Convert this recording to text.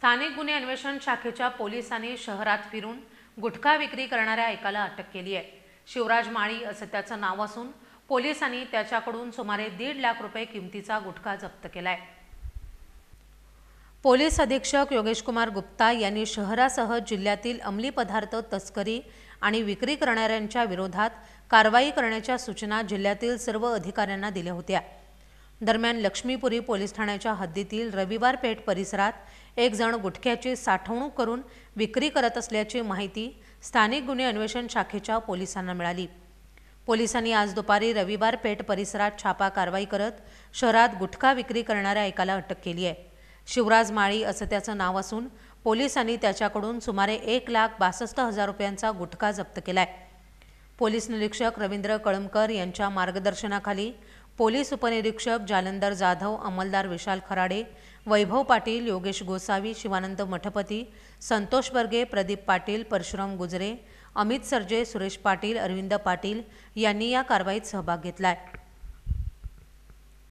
स्थानिक गुन्हे अन्वेषण शाखेच्या पोलिसांनी शहरात फिरून गुटखा विक्री करणाऱ्या एकाला अटक केली आहे। शिवराज माळी असं त्याचं नाव असून पोलिसांनी त्याच्याकडून सुमारे 1.5 लाख रुपये किमतीचा गुटखा जप्त केलाय। पोलीस अधीक्षक योगेश कुमार गुप्ता यांनी शहरासह जिल्ह्यातील अंमली पदार्थ तस्करी आणि विक्री करणाऱ्यांच्या विरोधात कारवाई करण्याच्या सूचना जिल्ह्यातील सर्व अधिकाऱ्यांना दिल्या होत्या। दरम्यान लक्ष्मीपुरी पोलीस ठाण्याच्या हद्दीतील रविवार पेठ परिसरात एक जण गुटख्याची साठवणूक करून विक्री करत असल्याची माहिती स्थानिक गुन्हे अन्वेषण शाखेच्या पोलिसांना मिळाली। पोलिसांनी आज दुपारी रविवार पेठ परिसरात छापा कारवाई करत शहरात गुटखा विक्री करणाऱ्या एकाला अटक केली आहे। शिवराज माळी असं त्याचं नाव असून पोलिसांनी त्याच्याकडून सुमारे 1,62,000 रुपयांचा गुटखा जप्त केलाय। पोलीस निरीक्षक रवींद्र कळमकर यांच्या मार्गदर्शनाखाली पोलीस उपनिरीक्षक जालंधर जाधव, अंमलदार विशाल खराडे, वैभव पाटील, योगेश गोसावी, शिवानंद मठपती, संतोष बर्गे, प्रदीप पाटील, परशुराम गुजरे, अमित सरजे, सुरेश पाटील, अरविंद पाटील यांनी या कारवाईत सहभाग घेतलाय।